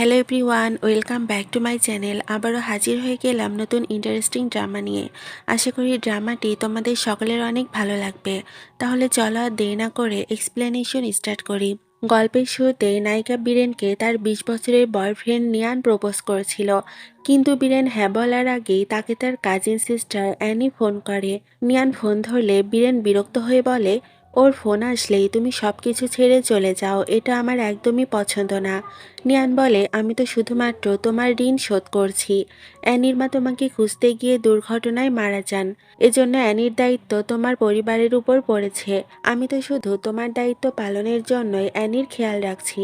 Hello everyone, welcome back to my channel. আবারও হাজির হয়ে গেলাম নতুন ইন্টারেস্টিং ড্রামা নিয়ে। আশা করি ড্রামাটি তোমাদের সকলের অনেক ভালো লাগবে। তাহলে চলো আর দেরি না করে এক্সপ্লেনেশন স্টার্ট করি। গল্পের শুরুতে নায়িকা বীরেনকে তার 20 বছরের বয়ফ্রেন্ড নিয়ান প্রপোজ করেছিল, কিন্তু বীরেন হ্যাঁ বলার আগেই তাকে তার কাজিন সিস্টার অ্যানি ফোন করে। নিয়ান ফোন ধরলে বীরেন বিরক্ত হয়ে বলে, ওর ফোন আসলেই তুমি সবকিছু ছেড়ে চলে যাও, এটা আমার একদমই পছন্দ না। নিয়ান বলে, আমি তো শুধুমাত্র তোমার ঋণ শোধ করছি। অ্যানির মা তোমাকে খুঁজতে গিয়ে দুর্ঘটনায় মারা যান, এজন্য অ্যানির দায়িত্ব তোমার পরিবারের উপর পড়েছে। আমি তো শুধু তোমার দায়িত্ব পালনের জন্যই অ্যানির খেয়াল রাখছি।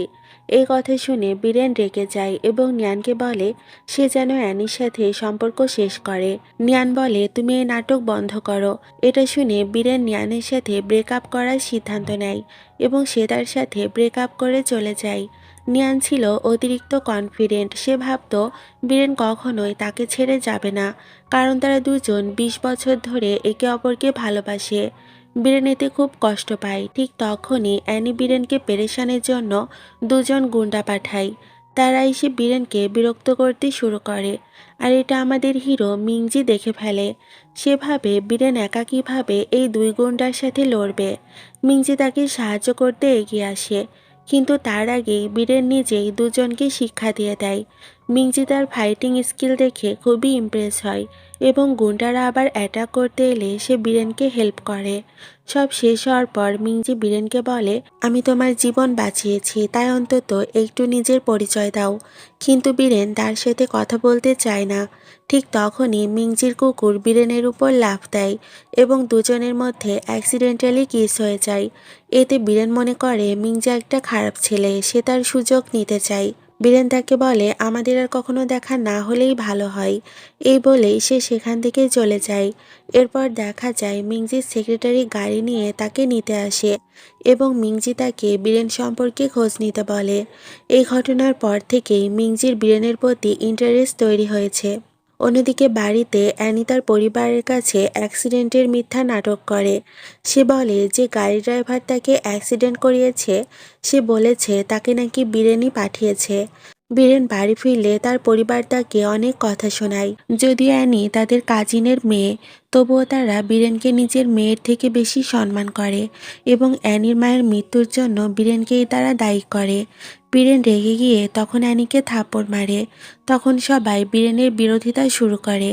এই কথা শুনে বীরেন রেগে যায় এবং নিয়ানকে বলে সে যেন অ্যানির সাথে সম্পর্ক শেষ করে। নিয়ান বলে, তুমি এই নাটক বন্ধ করো। এটা শুনে বীরেন নিয়ানের সাথে ব্রেকআপ করার সিদ্ধান্ত নেয় এবং সে তার সাথে ব্রেকআপ করে চলে যায়। নিয়ান ছিল অতিরিক্ত কনফিডেন্ট। সে ভাবত বীরেন কখনোই তাকে ছেড়ে যাবে না, কারণ তারা দুজন 20 বছর ধরে একে অপরকে ভালোবাসে। বীরেন এতে খুব কষ্ট পায়। ঠিক তখনই অ্যানি বীরেনকে পেরেশানের জন্য দুজন গুন্ডা পাঠায়। তারা এসে বীরেনকে বিরক্ত করতে শুরু করে, আর এটা আমাদের হিরো মিংজি দেখে ফেলে। সে ভাবে বীরেন একা কীভাবে এই দুই গুন্ডার সাথে লড়বে। মিংজি তাকে সাহায্য করতে এগিয়ে আসে, কিন্তু তার আগেই বীরেন নিজেই দুজনকে শিক্ষা দিয়ে দেয়। মিংজি তার ফাইটিং স্কিল দেখে খুবই ইমপ্রেস হয় এবং গুন্ডারা আবার অ্যাটাক করতে এলে সে বীরেনকে হেল্প করে। সব শেষ হওয়ার পর মিংজি বীরেনকে বলে, আমি তোমার জীবন বাঁচিয়েছি, তাই অন্তত একটু নিজের পরিচয় দাও। কিন্তু বীরেন তার সাথে কথা বলতে চায় না। ঠিক তখনই মিংজির কুকুর বীরেনের উপর লাফ দেয় এবং দুজনের মধ্যে অ্যাক্সিডেন্টালি কিস হয়ে যায়। এতে বীরেন মনে করে মিংজি একটা খারাপ ছেলে, সে তার সুযোগ নিতে চায়। বীরেন তাকে বলে, আমাদের আর কখনো দেখা না হলেই ভালো হয়। এই বলেই সে সেখান থেকে চলে যায়। এরপর দেখা যায় মিংজির সেক্রেটারি গাড়ি নিয়ে তাকে নিতে আসে এবং মিংজি তাকে বীরেন সম্পর্কে খোঁজ নিতে বলে। এই ঘটনার পর থেকেই মিংজির বীরেনের প্রতি ইন্টারেস্ট তৈরি হয়েছে। অন্যদিকে বাড়িতে অ্যানি তার পরিবারের কাছে অ্যাক্সিডেন্টের মিথ্যা নাটক করে। সে বলে যে গাড়ি ড্রাইভার তাকে অ্যাক্সিডেন্ট করিয়েছে, সে বলেছে তাকে নাকি বীরেনই পাঠিয়েছে। বীরেন বাড়ি ফিরলে তার পরিবার তাকে অনেক কথা শোনায়। যদিও অ্যানি তাদের কাজিনের মেয়ে, তবুও তারা বীরেনকে নিজের মেয়ের থেকে বেশি সম্মান করে এবং অ্যানির মায়ের মৃত্যুর জন্য বীরেনকেই তারা দায়ী করে। বীরেন রেগে গিয়ে তখন অ্যানিকে থাপ্পড় মারে। তখন সবাই বীরেনের বিরোধিতা শুরু করে।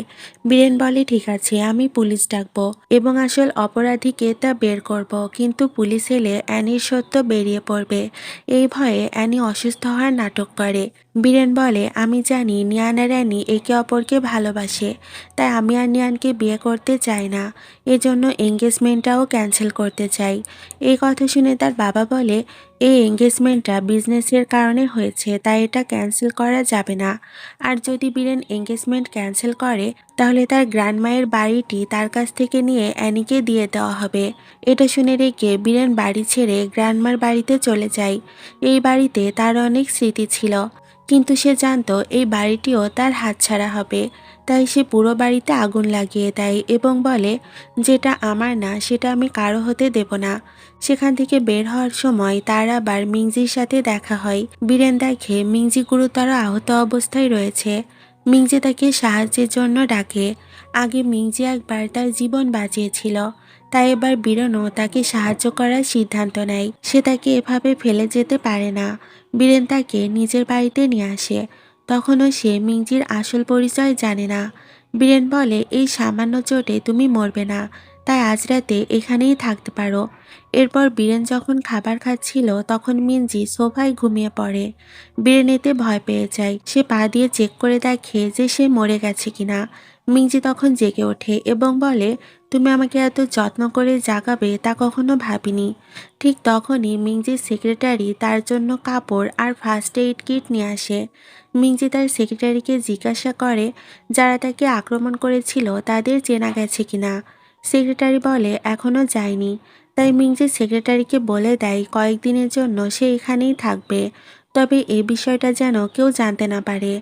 বীরেন বলে, ঠিক আছে, আমি পুলিশ ডাকবো এবং আসল অপরাধীকে তা বের করব, কিন্তু পুলিশ এলে অ্যানির সত্য বেরিয়ে পড়বে। এই ভয়ে অ্যানি অসুস্থ হওয়ার নাটক করে। বীরেন বলে, আমি জানি নিয়ান আর অ্যানি একে অপরকে ভালোবাসে, তাই আমি আর নিয়ানকে বিয়ে করতে চাই না। এজন্য এঙ্গেজমেন্টটাও ক্যান্সেল করতে চাই। এই কথা শুনে তার বাবা বলে, এই এঙ্গেজমেন্টটা বিজনেসের কারণে হয়েছে, তাই এটা ক্যান্সেল করা যাবে না। আর যদি বীরেন এঙ্গেজমেন্ট ক্যান্সেল করে, তাহলে তার গ্র্যান্ডমায়ের বাড়িটি তার কাছ থেকে নিয়ে অ্যানিকে দিয়ে দেওয়া হবে। এটা শুনে রেখে বীরেন বাড়ি ছেড়ে গ্র্যান্ডমার বাড়িতে চলে যায়। এই বাড়িতে তার অনেক স্মৃতি ছিল, কিন্তু সে জানতো এই বাড়িটিও তার হাতছাড়া হবে। তাই সে পুরো বাড়িতে আগুন লাগিয়ে দেয় এবং বলে, যেটা আমার না সেটা আমি কারো হতে দেব না। সেখান থেকে বের হওয়ার সময় তার আবার মিংজির সাথে দেখা হয়। বীরেন দেখে মিংজি গুরুতর আহত অবস্থায় রয়েছে। মিংজি তাকে সাহায্যের জন্য ডাকে। আগে মিংজি একবার তার জীবন বাঁচিয়েছিল, তাই এবার বীরেনও তাকে সাহায্য করার সিদ্ধান্ত নেয়। সে তাকে এভাবে ফেলে যেতে পারে না। বীরেন তাকে নিজের বাড়িতে নিয়ে আসে। তখনও সে মিংজির আসল পরিচয় জানে না। বীরেন বলে, এই সামান্য চোটে তুমি মরবে না, তাই আজ রাতে এখানেই থাকতে পারো। এরপর বীরেন যখন খাবার খাচ্ছিল তখন মিংজি সোফায় ঘুমিয়ে পড়ে। বীরেন এতে ভয় পেয়ে যায়। সে পা দিয়ে চেক করে দেখে যে সে মরে গেছে কিনা। মিংজি তখন জেগে ওঠে এবং বলে, তুমি আমাকে এত যত্ন করে জাগাবে তা কখনো ভাবিনি। ঠিক তখনই মিংজির সেক্রেটারি তার জন্য কাপড় আর ফার্স্ট এইড কিট নিয়ে আসে। মিংজি তার সেক্রেটারিকে জিজ্ঞাসা করে যারা তাকে আক্রমণ করেছিল তাদের চেনা গেছে কিনা। সেক্রেটারি বলে এখনো যায়নি। তাই মিংজি সেক্রেটারিকে বলে দেয় কয়েকদিনের জন্য সে এখানেই থাকবে, তবে এই বিষয়টা যেন কেউ জানতে না পারে।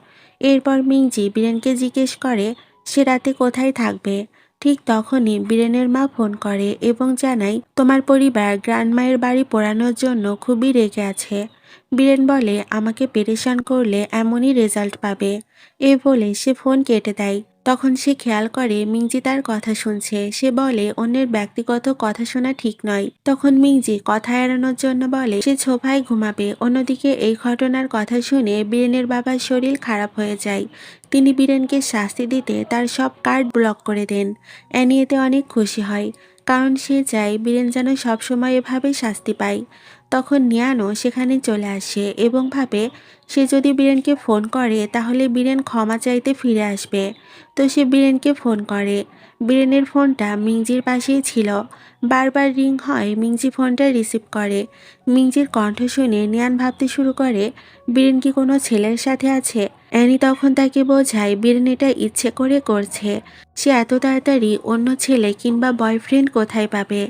এরপর মিংজি বীরেনকে জিজ্ঞেস করে সে রাতে কোথায় থাকবে। ঠিক তখনই বীরেনের মা ফোন করে এবং জানায়, তোমার পরিবার গ্র্যান্ডমায়ের বাড়ি পোড়ানোর জন্য খুবই রেগে আছে। বীরেন বলে, আমাকে পেরেশান করলে এমনই রেজাল্ট পাবে। এ বলে সে ফোন কেটে দেয়। তখন সে খেয়াল করে মিংজি তার কথা শুনছে। সে বলে, অন্যের ব্যক্তিগত কথা শোনা ঠিক নয়। তখন মিংজি কথা এড়ানোর জন্য বলে সে সোফায় ঘুমাবে। অন্যদিকে এই ঘটনার কথা শুনে বীরেনের বাবার শরীর খারাপ হয়ে যায়। তিনি বীরেনকে শাস্তি দিতে তার সব কার্ড ব্লক করে দেন। অ্যানি এতে অনেক খুশি হয়, কারণ সে চায় বীরেন যেন সবসময় এভাবে শাস্তি পায়। তখন নিয়ানো সেখানে চলে আসে এবং ভাবে সে যদি বীরেনকে ফোন করে তাহলে বীরেন ক্ষমা চাইতে ফিরে আসবে। তো সে বীরেনকে ফোন করে। বীরেনের ফোনটা মিংজির পাশেই ছিল। বারবার রিং হয়, মিংজি ফোনটা রিসিভ করে। মিংজির কণ্ঠ শুনে নিয়ান ভাবতে শুরু করে বীরেন কি কোনো ছেলের সাথে আছে। অ্যানি তখন তাকে বোঝায় বীরেন এটা ইচ্ছে করে করছে। সে এত তাড়াতাড়ি অন্য ছেলে কিংবা বয়ফ্রেন্ড কোথায় পাবে।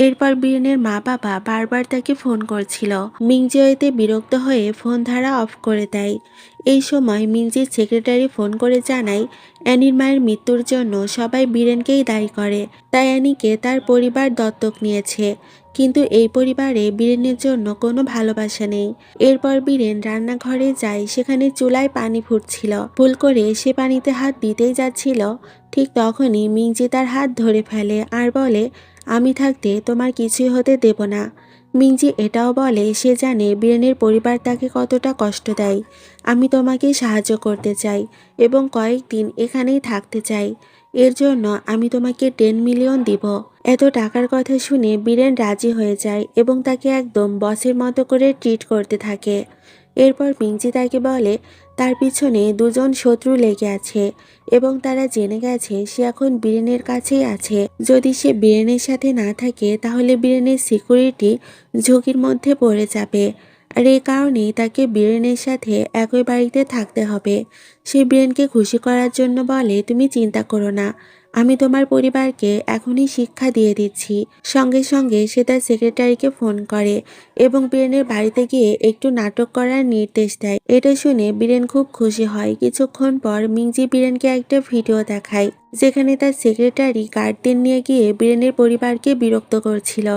এরপর বীরেনের মা বাবা বারবার তাকে ফোন করছিল। মিংজি এতে বিরক্ত হয়ে ফোন ধারা অফ করে দেয়। এই সময় মিংজির সেক্রেটারি ফোন করে জানায় অ্যানির মায়ের মৃত্যুর জন্য সবাই বীরেনকেই দায়ী করে, তাই অ্যানিকে তার পরিবার দত্তক নিয়েছে। কিন্তু এই পরিবারে বীরেনের জন্য কোনো ভালোবাসা নেই। এরপর বীরেন রান্নাঘরে যায়, সেখানে চুলায় পানি ফুটছিল। ভুল করে সে পানিতে হাত দিতেই যাচ্ছিল, ঠিক তখনই মিংজি তার হাত ধরে ফেলে আর বলে, আমি থাকতে তোমার কিছুই হতে দেব না। মিংজি এটাও বলে সে জানে বীরেনের পরিবার তাকে কতটা কষ্ট দেয়। আমি তোমাকে সাহায্য করতে চাই এবং কয়েকদিন এখানেই থাকতে চাই। এর জন্য আমি তোমাকে 10 মিলিয়ন দিব। এত টাকার কথা শুনে বীরেন রাজি হয়ে যায় এবং তাকে একদম বসের মতো করে ট্রিট করতে থাকে। এরপর মিংজি তাকে বলে তার পিছনে দুজন শত্রু লেগে আছে এবং তারা জেনে গেছে সে এখন বীরেনের কাছেই আছে। যদি সে বীরেনের সাথে না থাকে তাহলে বীরেনের সিকিউরিটি ঝুঁকির মধ্যে পড়ে যাবে। আর এই কারণেই তাকে বীরেনের সাথে একই বাড়িতে থাকতে হবে। সে বীরেনকে খুশি করার জন্য বলে, তুমি চিন্তা করো না, আমি তোমার পরিবারকে এখনই শিক্ষা দিয়ে দিচ্ছি। সঙ্গে সঙ্গে সে তার সেক্রেটারিকে ফোন করে এবং বীরেনের বাড়িতে গিয়ে একটু নাটক করার নির্দেশ দেয়। এটা শুনে বীরেন খুব খুশি হয়। কিছুক্ষণ পর মিংজি বীরেনকে একটা ভিডিও দেখায়, যেখানে তার সেক্রেটারি গার্ডদের নিয়ে গিয়ে বীরেনের পরিবারকে বিরক্ত করছিল।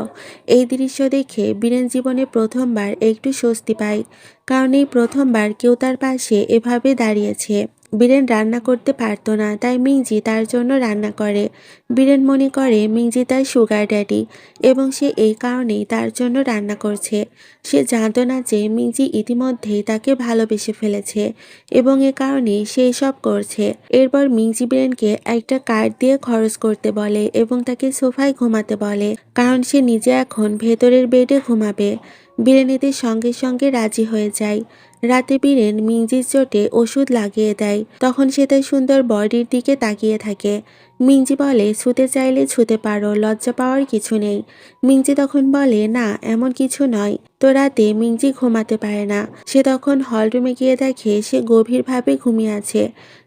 এই দৃশ্য দেখে বীরেন জীবনে প্রথমবার একটু স্বস্তি পায়, কারণ এই প্রথমবার কেউ তার পাশে এভাবে দাঁড়িয়েছে। বীরেন রান্না করতে পারতো না, তাই মিংজি তার জন্য রান্না করে। বীরেন মনে করে মিংজি তার সুগার ড্যাডি এবং সে এই কারণেই তার জন্য রান্না করছে। সে জানতো না যে মিংজি ইতিমধ্যেই তাকে ভালোবেসে ফেলেছে এবং এ কারণেই সে সব করছে। এরপর মিংজি বীরেনকে একটা কার্ড দিয়ে খরচ করতে বলে এবং তাকে সোফায় ঘুমাতে বলে, কারণ সে নিজে এখন ভেতরের বেডে ঘুমাবে। বীরেন এতে সঙ্গে সঙ্গে রাজি হয়ে যায়। রাতে বীরেন মিংজির চোটে ওষুধ লাগিয়ে দেয়। তখন সে তার সুন্দর বডির দিকে তাকিয়ে থাকে। মিংজি বলে, ছুতে চাইলে ছুতে পারো, লজ্জা পাওয়ার কিছু নেই। মিংজি তখন বলে, না এমন কিছু নয়। তো রাতে মিংজি ঘুমাতে পারে না। সে তখন হলরুমে গিয়ে দেখে সে গভীরভাবে ঘুমিয়ে আছে।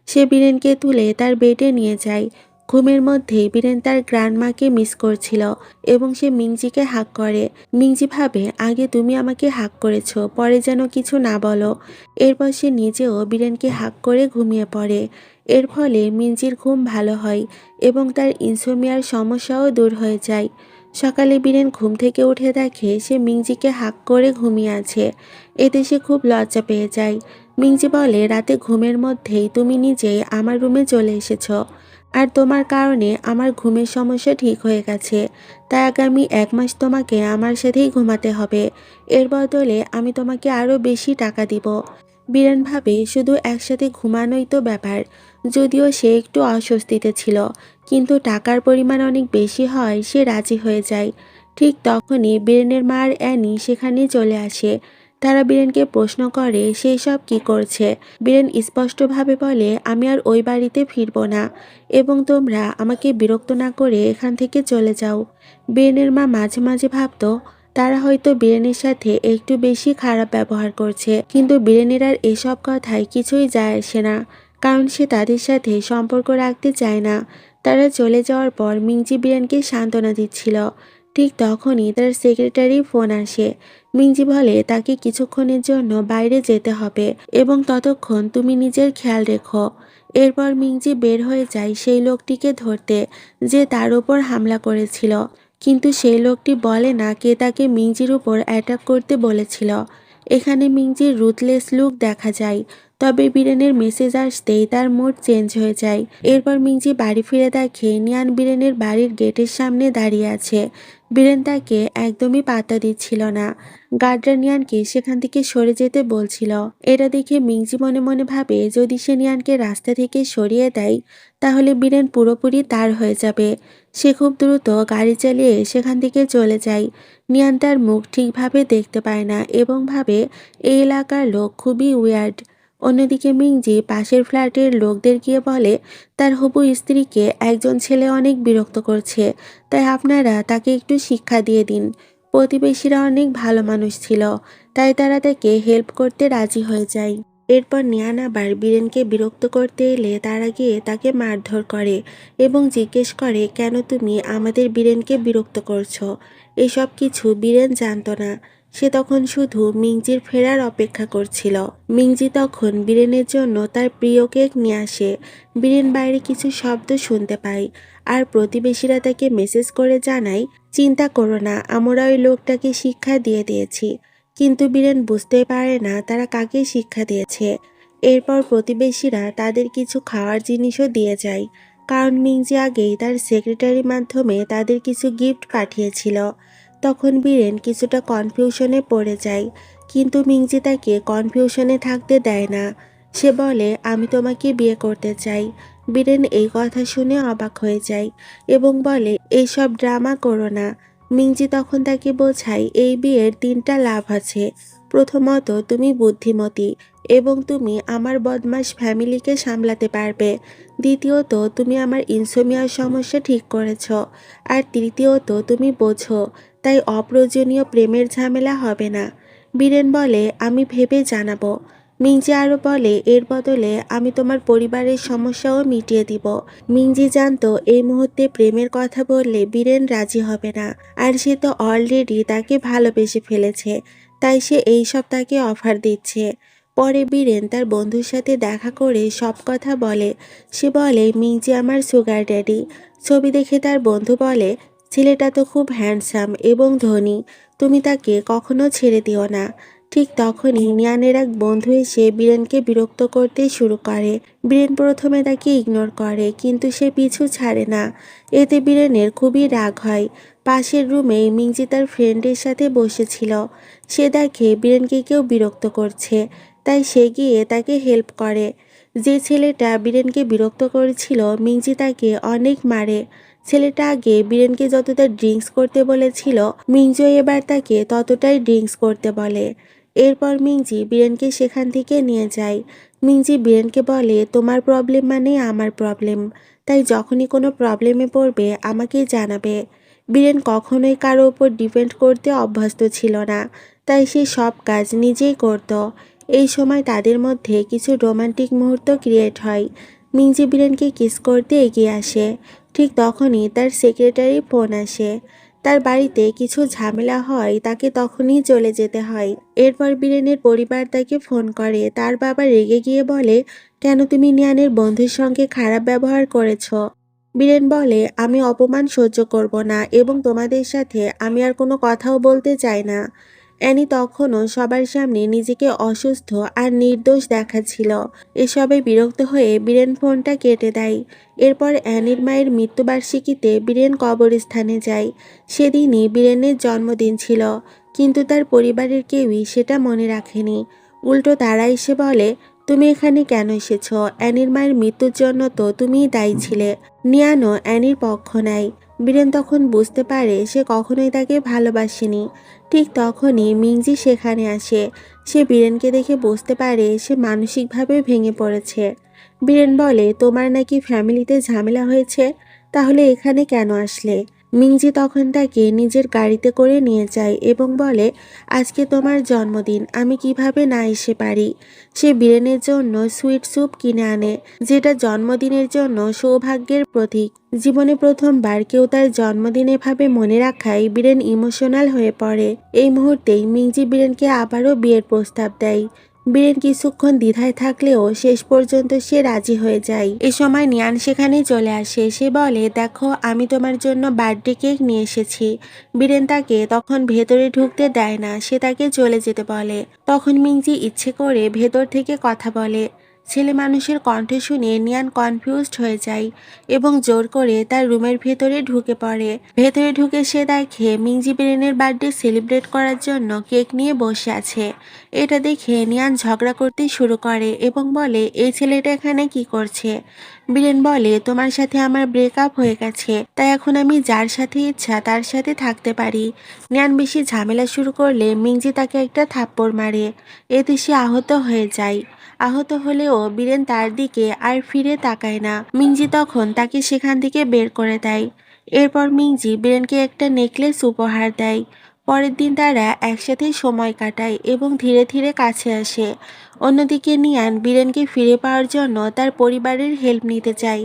সে বীরেনকে তুলে তার বেডে নিয়ে যায়। ঘুমের মধ্যেই বীরেন তার গ্র্যান্ডমাকে মিস করছিল এবং সে মিংজিকে হাক করে। মিংজি ভাবে, আগে তুমি আমাকে হাক করেছো, পরে যেন কিছু না বলো। এরপর সে নিজেও বীরেনকে হাক করে ঘুমিয়ে পড়ে। এর ফলে মিংজির ঘুম ভালো হয় এবং তার ইনসোমিয়ার সমস্যাও দূর হয়ে যায়। সকালে বীরেন ঘুম থেকে উঠে দেখে সে মিংজিকে হাক করে ঘুমিয়ে আছে। এতে সে খুব লজ্জা পেয়ে যায়। মিংজি বলে, রাতে ঘুমের মধ্যেই তুমি নিজেই আমার রুমে চলে এসেছো, আর তোমার কারণে আমার ঘুমের সমস্যা ঠিক হয়ে গেছে। তাই আগামী 1 মাস তোমাকে আমার সাথেই ঘুমাতে হবে। এর বদলে আমি তোমাকে আরও বেশি টাকা দিব। বীরেন ভাবে শুধু একসাথে ঘুমানোই তো ব্যাপার। যদিও সে একটু অস্বস্তিতে ছিল, কিন্তু টাকার পরিমাণ অনেক বেশি হয় সে রাজি হয়ে যায়। ঠিক তখনই বীরেনের মা আর অ্যানি সেখানে চলে আসে। তারা বীরেনকে প্রশ্ন করে সে সব কি করছে। বীরেন স্পষ্টভাবে বলে, আমি আর ওই বাড়িতে ফিরবো না এবং তোমরা আমাকে বিরক্ত না করে এখান থেকে চলে যাও। বীরেনের মা মাঝে মাঝে ভাবতো তারা হয়তো বীরেনের সাথে একটু বেশি খারাপ ব্যবহার করছে, কিন্তু বীরেনের আর এসব কথায় কিছুই যায় আসে না, কারণ সে তাদের সাথে সম্পর্ক রাখতে চায় না। তারা চলে যাওয়ার পর মিংজি বীরেনকে সান্ত্বনা দিচ্ছিল। ঠিক তখনই তার সেক্রেটারি ফোন আসে। মিংজি বলে তাকে কিছুক্ষণের জন্য বাইরে যেতে হবে এবং ততক্ষণ তুমি নিজের খেয়াল রেখো। এরপর মিংজি বের হয়ে যায় সেই লোকটিকে ধরতে যে তার উপর হামলা করেছিল, কিন্তু সেই লোকটি বলে না কে তাকে মিংজির উপর অ্যাটাক করতে বলেছিল। এখানে মিংজির রুথলেস লুক দেখা যায়। তবে বীরেনের মেসেজ আসতেই তার মুড চেঞ্জ হয়ে যায়। এরপর মিংজি বাড়ি ফিরে দেখে নিয়ান বীরেনের বাড়ির গেটের সামনে দাঁড়িয়ে আছে। বীরেন তাকে একদমই পাত্তা দিচ্ছিল না। গার্ডরা নিয়ানকে সেখান থেকে সরে যেতে বলছিল। এটা দেখে মিংজি মনে মনে ভাবে যদি সে নিয়ানকে রাস্তা থেকে সরিয়ে দেয় তাহলে বীরেন পুরোপুরি তার হয়ে যাবে। সে খুব দ্রুত গাড়ি চালিয়ে সেখান থেকে চলে যায়। নিয়ান তার মুখ ঠিকভাবে দেখতে পায় না এবং ভাবে এই এলাকার লোক খুবই উইয়ার্ড। অন্যদিকে মিংজি পাশের ফ্ল্যাটের লোকদের গিয়ে বলে তার হবু স্ত্রীকে একজন ছেলে অনেক বিরক্ত করছে, তাই আপনারা তাকে একটু শিক্ষা দিয়ে দিন। প্রতিবেশীরা অনেক ভালো মানুষ ছিল, তাই তারা তাকে হেল্প করতে রাজি হয়ে যায়। এরপর নিয়ান আবার বীরেনকে বিরক্ত করতে এলে তারা গিয়ে তাকে মারধর করে এবং জিজ্ঞেস করে কেন তুমি আমাদের বীরেনকে বিরক্ত করছো। এসব কিছু বীরেন জানতো না। সে তখন শুধু মিংজির ফেরার অপেক্ষা করছিল। মিংজি তখন বীরেনের জন্য তার প্রিয় কেক নিয়ে আসে। বীরেন বাইরে কিছু শব্দ শুনতে পায় আর প্রতিবেশীরা তাকে মেসেজ করে জানায় চিন্তা করো না, আমরা ওই লোকটাকে শিক্ষা দিয়ে দিয়েছি। কিন্তু বীরেন বুঝতে পারে না তারা কাকে শিক্ষা দিয়েছে। এরপর প্রতিবেশীরা তাদের কিছু খাওয়ার জিনিসও দিয়ে যায়, কারণ মিংজি আগেই তার সেক্রেটারির মাধ্যমে তাদের কিছু গিফট পাঠিয়েছিল। তখন বীরেন কিছুটা কনফিউশনে পড়ে যায়, কিন্তু মিংজি তাকে কনফিউশনে থাকতে দেয় না। সে বলে আমি তোমাকে বিয়ে করতে চাই। বীরেন এই কথা শুনে অবাক হয়ে যায় এবং বলে এইসব ড্রামা করো না। মিংজি তখন তাকে বোঝায় এই বিয়ের 3টা লাভ আছে। প্রথমত তুমি বুদ্ধিমতী এবং তুমি আমার বদমাশ ফ্যামিলিকে সামলাতে পারবে। দ্বিতীয়ত তুমি আমার ইনসোমিয়ার সমস্যা ঠিক করেছ। আর তৃতীয়ত তুমি বোঝো, তাই অপ্রয়োজনীয় প্রেমের ঝামেলা হবে না। বীরেন বলে আমি ভেবে জানাবো। মিংজি আরও বলে এর বদলে আমি তোমার পরিবারের সমস্যাও মিটিয়ে দিব। মিংজি জানতো এই মুহূর্তে প্রেমের কথা বললে বীরেন রাজি হবে না, আর সে তো অলরেডি তাকে ভালোবেসে ফেলেছে, তাই সে এইসব তাকে অফার দিচ্ছে। পরে বীরেন তার বন্ধুর সাথে দেখা করে সব কথা বলে। সে বলে মিংজি আমার সুগার ড্যাডি। ছবি দেখে তার বন্ধু বলে ছেলেটা তো খুব হ্যান্ডসাম এবং ধনী, তুমি তাকে কখনো ছেড়ে দিও না। ঠিক তখনই নিয়ানের এক বন্ধু এসে বীরেনকে বিরক্ত করতে শুরু করে। বীরেন প্রথমে তাকে ইগনোর করে, কিন্তু সে পিছু ছাড়ে না। এতে বীরেনের খুবই রাগ হয়। পাশের রুমে মিংজি তার ফ্রেন্ডের সাথে বসেছিল। সে দেখে বীরেনকে কেউ বিরক্ত করছে, তাই সে গিয়ে তাকে হেল্প করে। যে ছেলেটা বীরেনকে বিরক্ত করেছিল মিংজি তাকে অনেক মারে। ছেলেটা আগে বীরেনকে যতটা ড্রিঙ্কস করতে বলেছিল মিংজো এবার তাকে ততটাই ড্রিঙ্কস করতে বলে। এরপর মিংজি বীরেনকে সেখান থেকে নিয়ে যায়। মিংজি বীরেনকে বলে তোমার প্রবলেম মানে আমার প্রবলেম, তাই যখনই কোনো প্রবলেমে পড়বে আমাকে জানাবে। বীরেন কখনোই কারো উপর ডিপেন্ড করতে অভ্যস্ত ছিল না, তাই সে সব কাজ নিজেই করত। এই সময় তাদের মধ্যে কিছু রোমান্টিক মুহূর্ত ক্রিয়েট হয়। মিংজি বীরেনকে কিস করতে এগিয়ে আসে। ঠিক তখনই তার সেক্রেটারি ফোন আসে। তার বাড়িতে কিছু ঝামেলা হয়, তাকে তখনই চলে যেতে হয়। এরপর বীরেনের পরিবার তাকে ফোন করে। তার বাবা রেগে গিয়ে বলে কেন তুমি নিয়ানের বন্ধুর সঙ্গে খারাপ ব্যবহার করেছ। বীরেন বলে আমি অপমান সহ্য করব না এবং তোমাদের সাথে আমি আর কোনো কথাও বলতে চাই না। অ্যানি তখনও সবার সামনে নিজেকে অসুস্থ আর নির্দোষ দেখাচ্ছিল। এসবে বিরক্ত হয়ে বীরেন ফোনটা কেটে দেয়। এরপর অ্যানির মায়ের মৃত্যুবার্ষিকীতে বীরেন কবরস্থানে যায়। সেদিনই বীরেনের জন্মদিন ছিল, কিন্তু তার পরিবারের কেউই সেটা মনে রাখেনি। উল্টো তারা এসে বলে তুমি এখানে কেন এসেছ, অ্যানির মায়ের মৃত্যুর জন্য তো তুমিই দায়ী ছিলে। নিয়ানো অ্যানির পক্ষ নেয়। বীরেন তখন বুঝতে পারে সে কখনোই তাকে ভালোবাসেনি। ঠিক তখনই মিংজি সেখানে আসে। সে বীরেনকে দেখে বুঝতে পারে সে মানসিকভাবে ভেঙে পড়েছে। বীরেন বলে তোমার নাকি ফ্যামিলিতে ঝামেলা হয়েছে, তাহলে এখানে কেন আসলে। মিংজি তখন তাকে নিজের গাড়িতে করে নিয়ে যায় এবং বলে আজকে তোমার জন্মদিন, আমি কিভাবে না এসে পারি। সে বীরেনের জন্য সুইট স্যুপ কিনে আনে, যেটা জন্মদিনের জন্য সৌভাগ্যের প্রতীক। জীবনে প্রথমবার কেউ তার জন্মদিন এভাবে মনে রাখায় বীরেন ইমোশনাল হয়ে পড়ে। এই মুহূর্তেই মিংজি বীরেনকে আবারও বিয়ের প্রস্তাব দেয়। বীরেন কিছুক্ষণ দ্বিধায় থাকলেও শেষ পর্যন্ত সে রাজি হয়ে যায়। এ সময় নিয়ান সেখানে চলে আসে। সে বলে, দেখো আমি তোমার জন্য বার্থডে কেক নিয়ে এসেছি। বীরেন তাকে তখন ভেতরে ঢুকতে দেয় না, সে তাকে চলে যেতে বলে। তখন মিংজি ইচ্ছে করে ভেতর থেকে কথা বলে। ছেলে মানুষের কণ্ঠ শুনে নিয়ান কনফিউজড হয়ে যায় এবং জোর করে তার রুমের ভেতরে ঢুকে পড়ে। ভেতরে ঢুকে সে দেখে মিংজি বীরেনের বার্থডে সেলিব্রেট করার জন্য কেক নিয়ে বসে আছে। এটা দেখে নিয়ান ঝগড়া করতে শুরু করে এবং বলে, এই ছেলেটা এখানে কি করছে? বীরেন বলে, তোমার সাথে আমার ব্রেকআপ হয়ে গেছে, তাই এখন আমি যার সাথে ইচ্ছা তার সাথে থাকতে পারি। নিয়ান বেশি ঝামেলা শুরু করলে মিংজি তাকে একটা থাপ্পড় মারে। এতে সে আহত হয়ে যায়। আহত হলেও বীরেন তার দিকে আর ফিরে তাকায় না। মিংজি তখন তাকে সেখান থেকে বের করে দেয়। এরপর মিংজি বীরেনকে একটা নেকলেস উপহার দেয়। পরের দিন তারা একসাথে সময় কাটায় এবং ধীরে ধীরে কাছে আসে। অন্যদিকে নিয়ান বীরেনকে ফিরে পাওয়ার জন্য তার পরিবারের হেল্প নিতে চায়।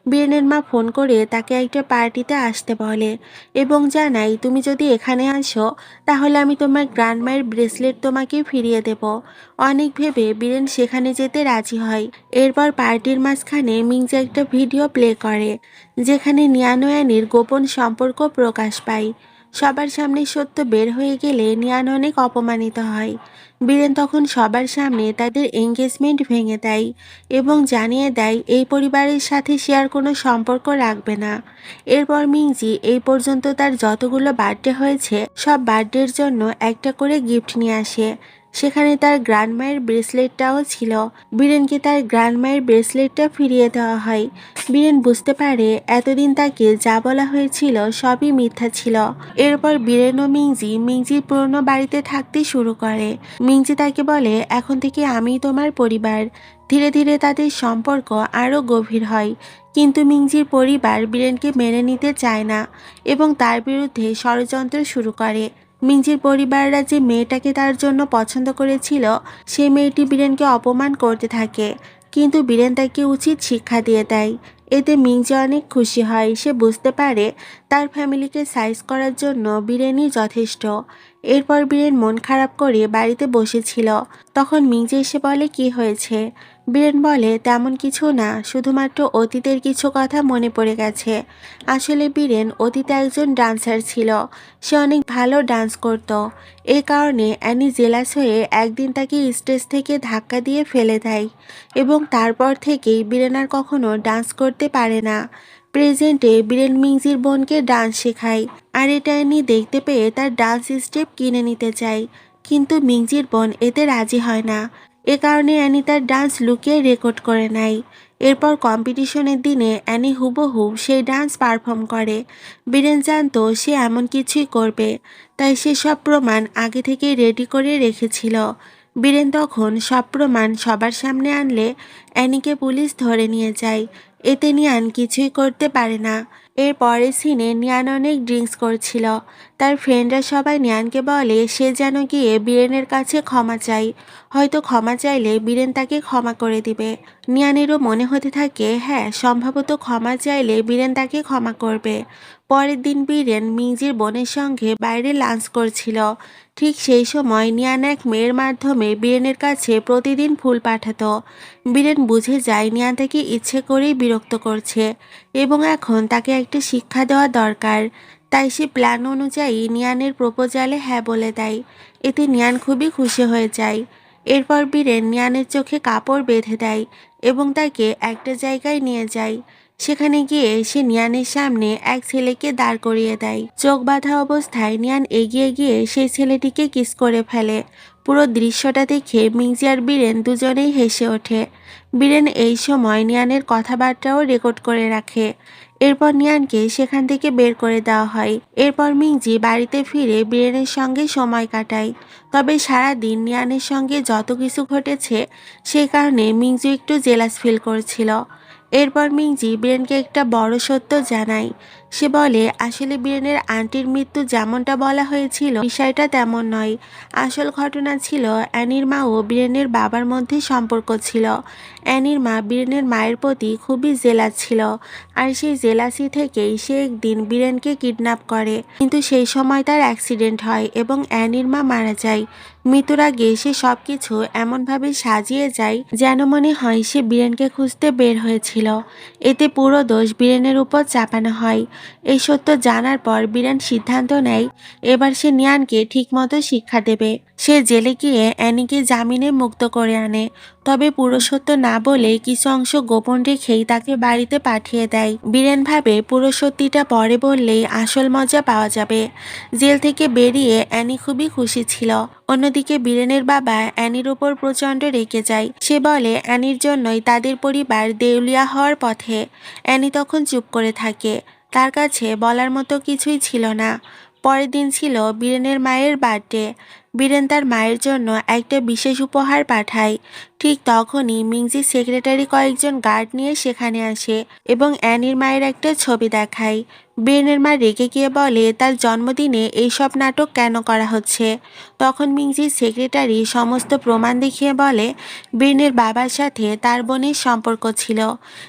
বীরেনের মা ফোন করে তাকে একটা পার্টিতে আসতে বলে এবং জানায়, তুমি যদি এখানে আসো তাহলে আমি তোমার গ্র্যান্ডমায়ের ব্রেসলেট তোমাকে ফিরিয়ে দেব। অনেক ভেবে বীরেন সেখানে যেতে রাজি হয়। এরপর পার্টির মাঝখানে মিংজি একটা ভিডিও প্লে করে যেখানে নিয়ান ও অ্যানির গোপন সম্পর্ক প্রকাশ পায়। সবার সামনে সত্য বের হয়ে গেলে নিয়ান অনেক অপমানিত হয়। বীরেন তখন সবার সামনে তাদের এঙ্গেজমেন্ট ভেঙে দেয় এবং জানিয়ে দেয় এই পরিবারের সাথে সে আর কোনো সম্পর্ক রাখবে না। এরপর মিংজি এই পর্যন্ত তার যতগুলো বার্থডে হয়েছে সব বার্থডের জন্য একটা করে গিফট নিয়ে আসে। সেখানে তার গ্র্যান্ডমায়ের ব্রেসলেটটাও ছিল। বীরেনকে তার গ্র্যান্ডমায়ের ব্রেসলেটটা ফিরিয়ে দেওয়া হয়। বীরেন বুঝতে পারে এতদিন তাকে যা বলা হয়েছিল সবই মিথ্যা ছিল। এরপর বীরেন ও মিংজির পুরনো বাড়িতে থাকতে শুরু করে। মিংজি তাকে বলে, এখন থেকে আমি তোমার পরিবার। ধীরে ধীরে তাদের সম্পর্ক আরও গভীর হয়। কিন্তু মিংজির পরিবার বীরেনকে মেনে নিতে চায় না এবং তার বিরুদ্ধে ষড়যন্ত্র শুরু করে। মিংজির পরিবাররা যে মেয়েটাকে তার জন্য পছন্দ করেছিল সেই মেয়েটি বীরেনকে অপমান করতে থাকে, কিন্তু বীরেন তাকে উচিত শিক্ষা দিয়ে দেয়। এতে মিংজি অনেক খুশি হয়। সে বুঝতে পারে তার ফ্যামিলিকে সাইজ করার জন্য বীরেনই যথেষ্ট। এরপর বীরেন মন খারাপ করে বাড়িতে বসেছিল। তখন মিংজি এসে বলে, কি হয়েছে? বীরেন বলে, তেমন কিছু না, শুধুমাত্র অতীতের কিছু কথা মনে পড়ে গেছে। আসলে বীরেন অতীতে একজন ডান্সার ছিল। সে অনেক ভালো ডান্স করত। এই কারণে অ্যানি জেলাস হয়ে একদিন তাকে স্টেজ থেকে ধাক্কা দিয়ে ফেলে দেয় এবং তারপর থেকেই বীরেন আর কখনো ডান্স করতে পারে না। প্রেজেন্টে বীরেন মিংজির বোনকে ডান্স শেখায় আর এটা অ্যানি দেখতে পেয়ে তার ডান্স স্টেপ কিনে নিতে চায়, কিন্তু মিংজির বোন এতে রাজি হয় না। এ কারণে অ্যানি তার ডান্স লুকিয়ে রেকর্ড করে নেয়। এরপর কম্পিটিশনের দিনে অ্যানি হুবহু সেই ডান্স পারফর্ম করে। বীরেন জানতো সে এমন কিছুই করবে, তাই সে সব প্রমাণ আগে থেকেই রেডি করে রেখেছিল। বীরেন তখন সব প্রমাণ সবার সামনে আনলে অ্যানিকে পুলিশ ধরে নিয়ে যায়। এতে নিয়ান কিছুই করতে পারে না। এর পরের সিনে নিয়ান অনেক ড্রিঙ্কস করছিল। তার ফ্রেন্ডরা সবাই নিয়ানকে বলে সে যেন গিয়ে বীরেনের কাছে ক্ষমা চায়, হয়তো ক্ষমা চাইলে বীরেন তাকে ক্ষমা করে দিবে। নিয়ানেরও মনে হতে থাকে, হ্যাঁ, সম্ভবত ক্ষমা চাইলে বীরেন তাকে ক্ষমা করবে। পরের দিন বীরেন মিংজির বোনের সঙ্গে বাইরে লাঞ্চ করছিল। ঠিক সেই সময় নিয়ান এক মেয়ের মাধ্যমে বীরেনের কাছে প্রতিদিন ফুল পাঠাতো। বীরেন বুঝে যায় নিয়ান তাকে ইচ্ছে করেই বিরক্ত করছে এবং এখন তাকে একটা শিক্ষা দেওয়া দরকার। তাই সে প্ল্যান অনুযায়ী নিয়ানের প্রপোজালে হ্যাঁ বলে দেয়। এতে নিয়ান খুবই খুশি হয়ে যায়। এরপর বীরেন নিয়ানের চোখে কাপড় বেঁধে দেয় এবং তাকে একটা জায়গায় নিয়ে যায়। সেখানে গিয়ে সে নিয়ানের সামনে এক ছেলেকে দাঁড় করিয়ে দেয়। চোখ বাঁধা অবস্থায় নিয়ান এগিয়ে গিয়ে সেই ছেলেটিকে কিস করে ফেলে। পুরো দৃশ্যটা দেখে মিংজি আর বীরেন দুজনেই হেসে ওঠে। বীরেন এই সময় নিয়ানের কথাবার্তাও রেকর্ড করে রাখে। এরপর নিয়ানকে সেখান থেকে বের করে দেওয়া হয়। এরপর মিংজি বাড়িতে ফিরে বীরেনের সঙ্গে সময় কাটায়। তবে সারাদিন নিয়ানের সঙ্গে যত কিছু ঘটেছে সেই কারণে মিংজি একটু জেলাস ফিল করছিল। এরপর মিংজি বীরেনকে একটা বড় সত্য জানায়। সে বলে আসলে বীরেনের আন্টির মৃত্যু যেমনটা বলা হয়েছিল বিষয়টা তেমন নয়। আসল ঘটনা ছিল অ্যানির মা ও বীরেনের বাবার মধ্যে সম্পর্ক ছিল। অ্যানির মা বীরেনের মায়ের প্রতি খুবই জেলাস ছিল, আর সেই জেলাসি থেকেই সে একদিন বীরেনকে কিডন্যাপ করে। কিন্তু সেই সময় তার অ্যাক্সিডেন্ট হয় এবং অ্যানির মা মারা যায়। মৃত্যুর আগে সে সবকিছু এমনভাবে সাজিয়ে যায় যেন মনে হয় সে বীরেনকে খুঁজতে বের হয়েছিল। এতে পুরো দোষ বীরেনের উপর চাপানো হয়। এই সত্য জানার পর বীরেন সিদ্ধান্ত নেয় এবার সে নিয়ানকে ঠিকমতো শিক্ষা দেবে। সে জেলে গিয়ে অ্যানিকে জামিনে মুক্ত করে আনে, তবে পুরো সত্য না বলে কিছু অংশ গোপন রেখেই তাকে বাড়িতে পাঠিয়ে দেয়। বীরেন ভাবে পুরো সত্যিটা পরে বললেই আসল মজা পাওয়া যাবে। জেল থেকে বেরিয়ে অ্যানি খুবই খুশি ছিল। অন্যদিকে বীরেনের বাবা অ্যানির উপর প্রচণ্ড রেগে যায়। সে বলে অ্যানির জন্যই তাদের পরিবার দেউলিয়া হওয়ার পথে। অ্যানি তখন চুপ করে থাকে, তার কাছে বলার মতো কিছুই ছিল না। পরের দিন ছিল বীরেনের মায়ের বার্থডে। বীরেন তার মায়ের জন্য একটা বিশেষ উপহার পাঠায়। ঠিক তখনই মিংজির সেক্রেটারি কয়েকজন গার্ড নিয়ে সেখানে আসে এবং অ্যানির মায়ের একটা ছবি দেখায়। বীরেনের মা রেগে গিয়ে বলে তার জন্মদিনে এইসব নাটক কেন করা হচ্ছে। তখন মিংজির সেক্রেটারি সমস্ত প্রমাণ দেখিয়ে বলে বীরেনের বাবার সাথে তার বোনের সম্পর্ক ছিল।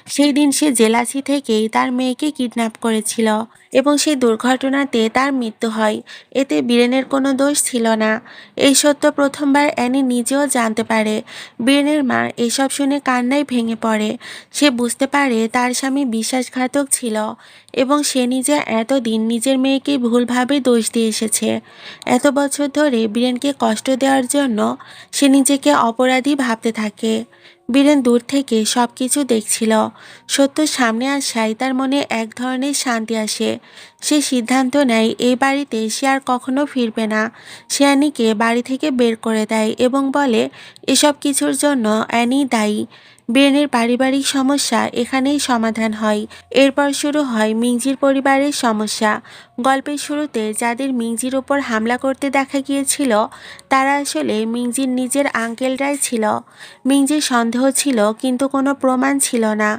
সেই দিন সে জেলাসি থেকেই তার মেয়েকে কিডন্যাপ করেছিল এবং সেই দুর্ঘটনাতে তার মৃত্যু হয়। এতে বীরেনের কোনো দোষ ছিল না। এই সত্য প্রথমবার অ্যানি নিজেও জানতে পারে। বীরেনের মা এসব শুনে কান্নায় ভেঙে পড়ে। সে বুঝতে পারে তার স্বামী বিশ্বাসঘাতক ছিল এবং সে নিজে এতদিন নিজের মেয়েকে ভুলভাবে দোষ দিয়ে এসেছে। এত বছর ধরে বীরেনকে কষ্ট দেওয়ার জন্য সে নিজেকে অপরাধী ভাবতে থাকে। বীরেন দূর থেকে সবকিছু দেখছিল। সত্য সামনে আসায় তার মনে এক ধরনের শান্তি আসে। সে সিদ্ধান্ত নেয় এই বাড়িতে সে আর কখনো ফিরবে না। সে অ্যানিকে বাড়ি থেকে বের করে দেয় এবং বলে এসব কিছুর জন্য অ্যানি দায়ী। বীরেনের পারিবারিক সমস্যা এখানেই সমাধান হয়। এরপর শুরু হয় মিংজির পরিবারের সমস্যা। গল্পের শুরুতে যাদের মিংজির ওপর হামলা করতে দেখা গিয়েছিল তারা আসলে মিংজির নিজের আঙ্কেলরাই ছিল। মিংজির সন্দেহ ছিল কিন্তু কোনো প্রমাণ ছিল না।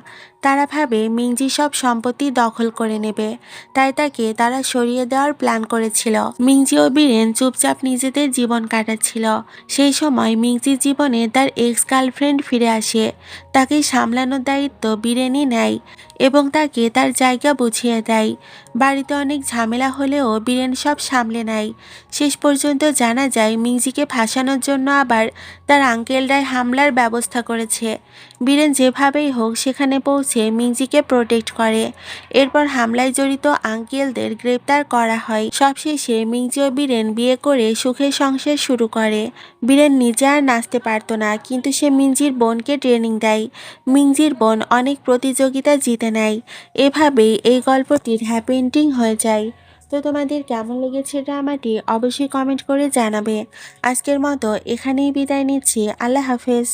তারা ভাবে মিংজি সব সম্পত্তি দখল করে নেবে, তাই তাকে তারা সরিয়ে দেওয়ার প্ল্যান করেছিল। মিংজি ও বীরেন চুপচাপ নিজেদের জীবন কাটাচ্ছিল। সেই সময় মিংজির জীবনে তার এক্স গার্লফ্রেন্ড ফিরে আসে। তাকে সামলানোর দায়িত্ব বীরেনই নেয় এবং তাকে তার জায়গা বুঝিয়ে দেয়। বাড়িতে অনেক ঝামেলা হলেও বীরেন সব সামলে নেয়। শেষ পর্যন্ত জানা যায় মিংজিকে ফাঁসানোর জন্য আবার তার আঙ্কেলরাই হামলার ব্যবস্থা করেছে। বীরেন যেভাবেই হোক সেখানে পৌঁছে মিংজিকে প্রোটেক্ট করে। এরপর হামলায় জড়িত আঙ্কেলদের গ্রেপ্তার করা হয়। সবশেষে মিংজি ও বীরেন বিয়ে করে সুখের সংসার শুরু করে। বীরেন নিজে আর নাচতে পারতো না, কিন্তু সে মিংজির বোনকে ট্রেনিং দেয়। মিংজির বোন অনেক প্রতিযোগিতা জিতে নেয়। এভাবেই এই গল্পটির হ্যাপি এন্ডিং হয়ে যায়। তো তোমাদের কেমন লেগেছে ড্রামাটি অবশ্যই কমেন্ট করে জানাবে। আজকের মতো এখানেই বিদায় নিচ্ছি। আল্লাহ হাফেজ।